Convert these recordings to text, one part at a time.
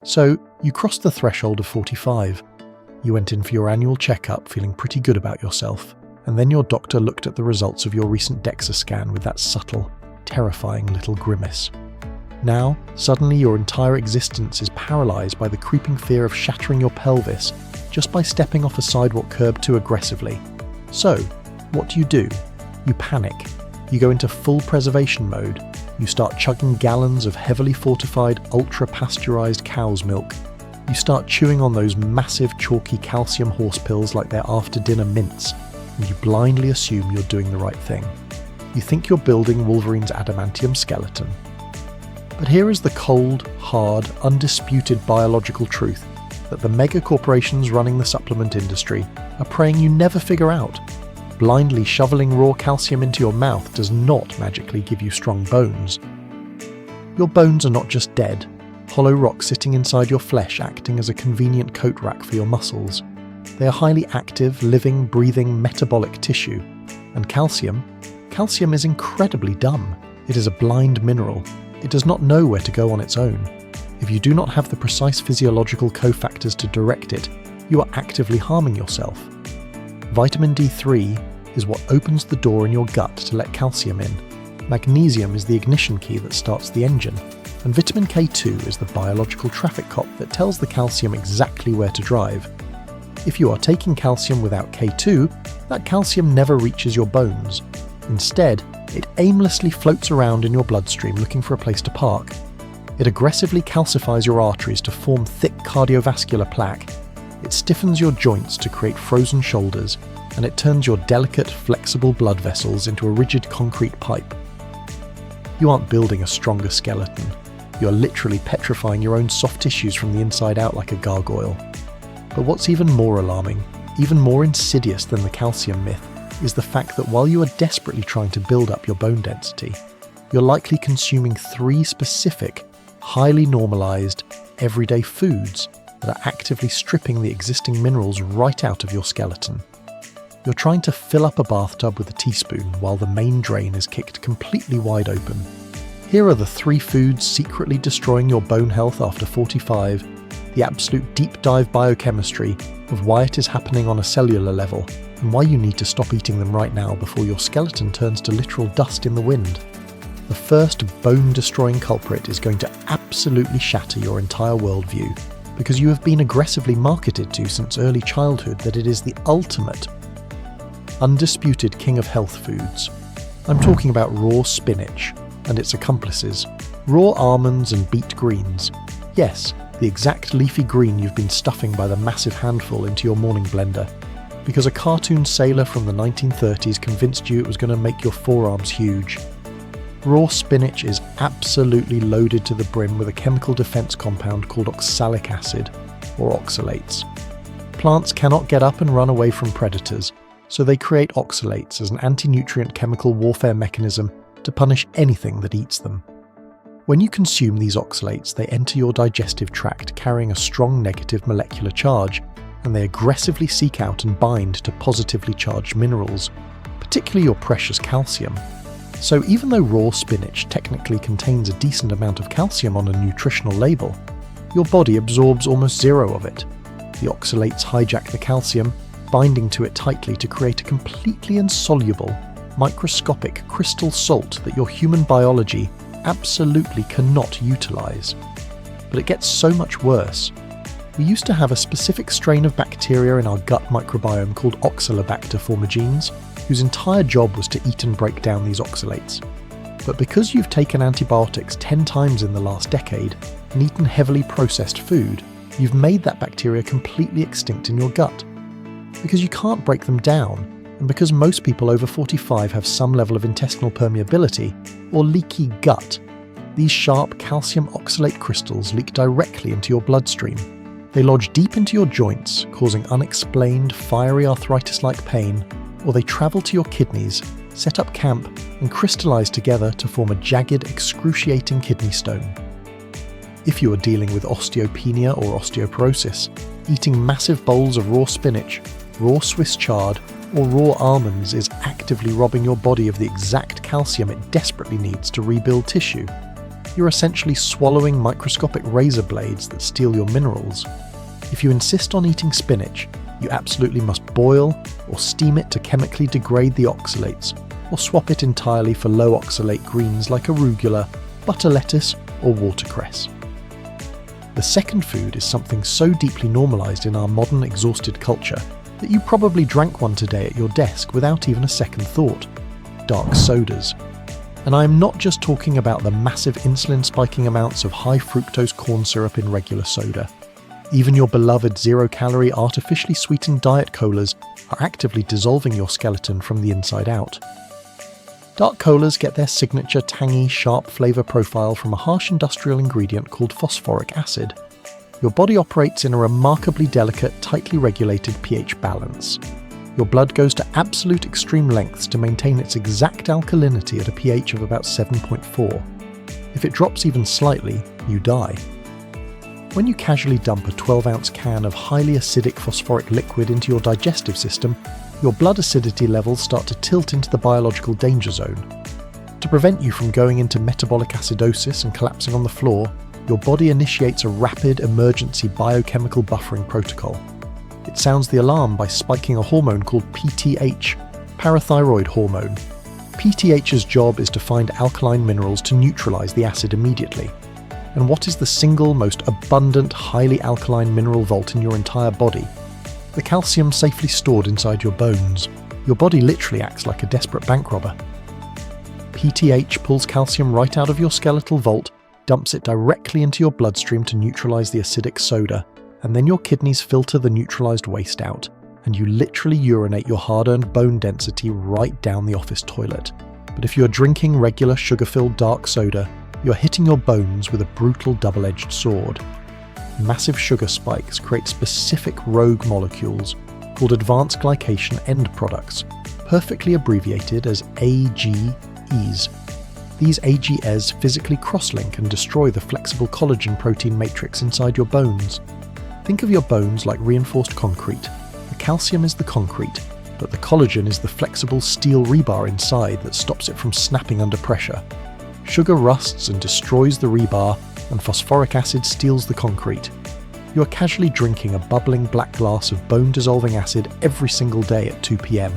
So, you crossed the threshold of 45. You went in for your annual checkup feeling pretty good about yourself, and then your doctor looked at the results of your recent DEXA scan with that subtle, terrifying little grimace. Now, suddenly your entire existence is paralysed by the creeping fear of shattering your pelvis just by stepping off a sidewalk curb too aggressively. So, what do? You panic. You go into full preservation mode. You start chugging gallons of heavily fortified, ultra-pasteurised cow's milk. You start chewing on those massive, chalky calcium horse pills like they're after-dinner mints, and you blindly assume you're doing the right thing. You think you're building Wolverine's adamantium skeleton. But here is the cold, hard, undisputed biological truth that the mega corporations running the supplement industry are praying you never figure out. Blindly shoveling raw calcium into your mouth does not magically give you strong bones. Your bones are not just dead, hollow rock sitting inside your flesh acting as a convenient coat rack for your muscles. They are highly active, living, breathing, metabolic tissue. And calcium is incredibly dumb. It is a blind mineral. It does not know where to go on its own. If you do not have the precise physiological cofactors to direct it, you are actively harming yourself. Vitamin D3 is what opens the door in your gut to let calcium in. Magnesium is the ignition key that starts the engine. And vitamin K2 is the biological traffic cop that tells the calcium exactly where to drive. If you are taking calcium without K2, that calcium never reaches your bones. Instead, it aimlessly floats around in your bloodstream looking for a place to park. It aggressively calcifies your arteries to form thick cardiovascular plaque. It stiffens your joints to create frozen shoulders, and it turns your delicate, flexible blood vessels into a rigid concrete pipe. You aren't building a stronger skeleton. You're literally petrifying your own soft tissues from the inside out like a gargoyle. But what's even more alarming, even more insidious than the calcium myth, is the fact that while you are desperately trying to build up your bone density, you're likely consuming 3 specific, highly normalized, everyday foods that are actively stripping the existing minerals right out of your skeleton. You're trying to fill up a bathtub with a teaspoon while the main drain is kicked completely wide open. Here are the 3 foods secretly destroying your bone health after 45, the absolute deep dive biochemistry of why it is happening on a cellular level, and why you need to stop eating them right now before your skeleton turns to literal dust in the wind. The first bone-destroying culprit is going to absolutely shatter your entire worldview, because you have been aggressively marketed to since early childhood that it is the ultimate, undisputed king of health foods. I'm talking about raw spinach and its accomplices, raw almonds and beet greens. Yes, the exact leafy green you've been stuffing by the massive handful into your morning blender, because a cartoon sailor from the 1930s convinced you it was going to make your forearms huge. Raw spinach is absolutely loaded to the brim with a chemical defense compound called oxalic acid, or oxalates. Plants cannot get up and run away from predators, so they create oxalates as an anti-nutrient chemical warfare mechanism to punish anything that eats them. When you consume these oxalates, they enter your digestive tract carrying a strong negative molecular charge, and they aggressively seek out and bind to positively charged minerals, particularly your precious calcium. So even though raw spinach technically contains a decent amount of calcium on a nutritional label, your body absorbs almost 0 of it. The oxalates hijack the calcium, binding to it tightly to create a completely insoluble, microscopic crystal salt that your human biology absolutely cannot utilize. But it gets so much worse. We used to have a specific strain of bacteria in our gut microbiome called Oxalobacter formigenes, whose entire job was to eat and break down these oxalates. But because you've taken antibiotics 10 times in the last decade and eaten heavily processed food, you've made that bacteria completely extinct in your gut. Because you can't break them down, and because most people over 45 have some level of intestinal permeability or leaky gut, these sharp calcium oxalate crystals leak directly into your bloodstream. They lodge deep into your joints, causing unexplained, fiery arthritis-like pain, or they travel to your kidneys, set up camp, and crystallize together to form a jagged, excruciating kidney stone. If you are dealing with osteopenia or osteoporosis, eating massive bowls of raw spinach, raw Swiss chard, or raw almonds is actively robbing your body of the exact calcium it desperately needs to rebuild tissue. You're essentially swallowing microscopic razor blades that steal your minerals. If you insist on eating spinach, you absolutely must boil or steam it to chemically degrade the oxalates, or swap it entirely for low oxalate greens like arugula, butter lettuce, or watercress. The second food is something so deeply normalised in our modern exhausted culture that you probably drank one today at your desk without even a second thought: dark sodas. And I am not just talking about the massive insulin-spiking amounts of high-fructose corn syrup in regular soda. Even your beloved zero-calorie artificially sweetened diet colas are actively dissolving your skeleton from the inside out. Dark colas get their signature tangy, sharp flavour profile from a harsh industrial ingredient called phosphoric acid. Your body operates in a remarkably delicate, tightly regulated pH balance. Your blood goes to absolute extreme lengths to maintain its exact alkalinity at a pH of about 7.4. If it drops even slightly, you die. When you casually dump a 12-ounce can of highly acidic phosphoric liquid into your digestive system, your blood acidity levels start to tilt into the biological danger zone. To prevent you from going into metabolic acidosis and collapsing on the floor, your body initiates a rapid emergency biochemical buffering protocol. It sounds the alarm by spiking a hormone called PTH, parathyroid hormone. PTH's job is to find alkaline minerals to neutralize the acid immediately. And what is the single most abundant, highly alkaline mineral vault in your entire body? The calcium safely stored inside your bones. Your body literally acts like a desperate bank robber. PTH pulls calcium right out of your skeletal vault, dumps it directly into your bloodstream to neutralize the acidic soda, and then your kidneys filter the neutralized waste out, and you literally urinate your hard-earned bone density right down the office toilet. But if you're drinking regular sugar-filled dark soda, you're hitting your bones with a brutal double-edged sword. Massive sugar spikes create specific rogue molecules called advanced glycation end products, perfectly abbreviated as AGEs. These AGEs physically cross-link and destroy the flexible collagen protein matrix inside your bones. Think of your bones like reinforced concrete. The calcium is the concrete, but the collagen is the flexible steel rebar inside that stops it from snapping under pressure. Sugar rusts and destroys the rebar, and phosphoric acid steals the concrete. You are casually drinking a bubbling black glass of bone-dissolving acid every single day at 2 p.m.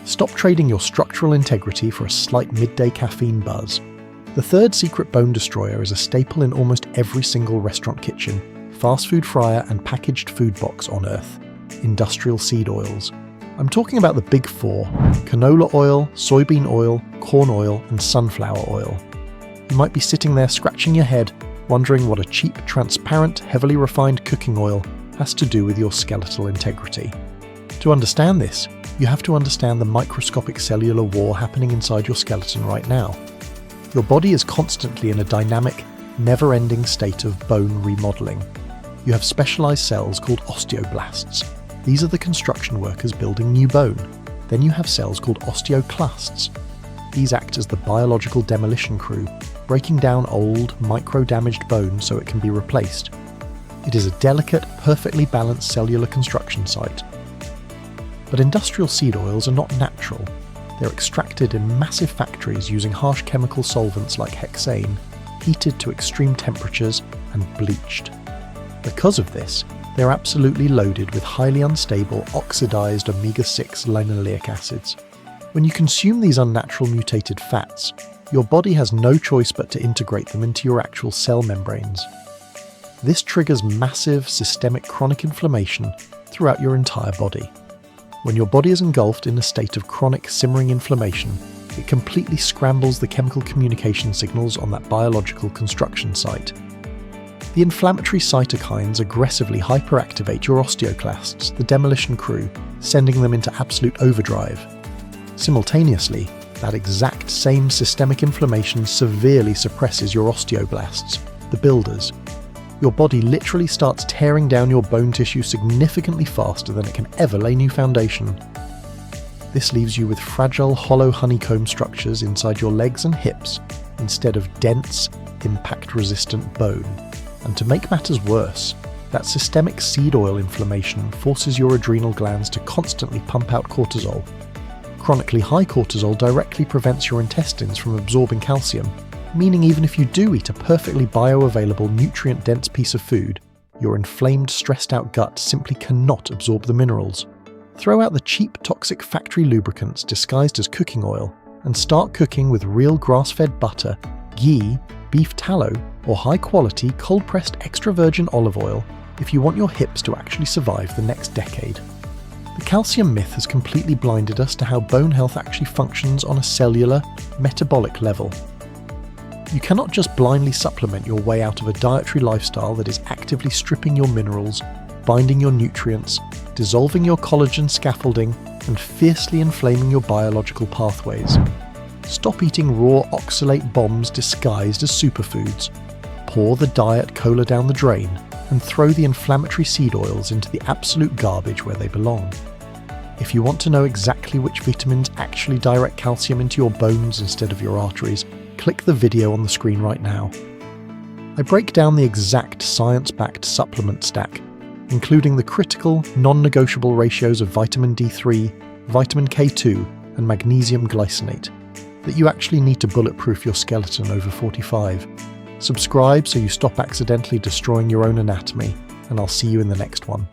Stop trading your structural integrity for a slight midday caffeine buzz. The third secret bone destroyer is a staple in almost every single restaurant kitchen, fast food fryer and packaged food box on Earth: industrial seed oils. I'm talking about the big four: canola oil, soybean oil, corn oil, and sunflower oil. You might be sitting there scratching your head, wondering what a cheap, transparent, heavily refined cooking oil has to do with your skeletal integrity. To understand this, you have to understand the microscopic cellular war happening inside your skeleton right now. Your body is constantly in a dynamic, never-ending state of bone remodeling. You have specialized cells called osteoblasts. These are the construction workers building new bone. Then you have cells called osteoclasts. These act as the biological demolition crew, breaking down old, micro-damaged bone so it can be replaced. It is a delicate, perfectly balanced cellular construction site. But industrial seed oils are not natural. They're extracted in massive factories using harsh chemical solvents like hexane, heated to extreme temperatures and bleached. Because of this, they're absolutely loaded with highly unstable, oxidized omega-6 linoleic acids. When you consume these unnatural mutated fats, your body has no choice but to integrate them into your actual cell membranes. This triggers massive, systemic chronic inflammation throughout your entire body. When your body is engulfed in a state of chronic simmering inflammation, it completely scrambles the chemical communication signals on that biological construction site. The inflammatory cytokines aggressively hyperactivate your osteoclasts, the demolition crew, sending them into absolute overdrive. Simultaneously, that exact same systemic inflammation severely suppresses your osteoblasts, the builders. Your body literally starts tearing down your bone tissue significantly faster than it can ever lay new foundation. This leaves you with fragile, hollow honeycomb structures inside your legs and hips, instead of dense, impact-resistant bone. And to make matters worse, that systemic seed oil inflammation forces your adrenal glands to constantly pump out cortisol. Chronically high cortisol directly prevents your intestines from absorbing calcium, meaning even if you do eat a perfectly bioavailable, nutrient-dense piece of food, your inflamed, stressed-out gut simply cannot absorb the minerals. Throw out the cheap, toxic factory lubricants disguised as cooking oil and start cooking with real grass-fed butter, ghee, beef tallow, or high-quality, cold-pressed extra virgin olive oil if you want your hips to actually survive the next decade. The calcium myth has completely blinded us to how bone health actually functions on a cellular, metabolic level. You cannot just blindly supplement your way out of a dietary lifestyle that is actively stripping your minerals, binding your nutrients, dissolving your collagen scaffolding, and fiercely inflaming your biological pathways. Stop eating raw oxalate bombs disguised as superfoods. Pour the diet cola down the drain and throw the inflammatory seed oils into the absolute garbage where they belong. If you want to know exactly which vitamins actually direct calcium into your bones instead of your arteries, click the video on the screen right now. I break down the exact science-backed supplement stack, including the critical, non-negotiable ratios of vitamin D3, vitamin K2 and magnesium glycinate that you actually need to bulletproof your skeleton over 45. Subscribe so you stop accidentally destroying your own anatomy, and I'll see you in the next one.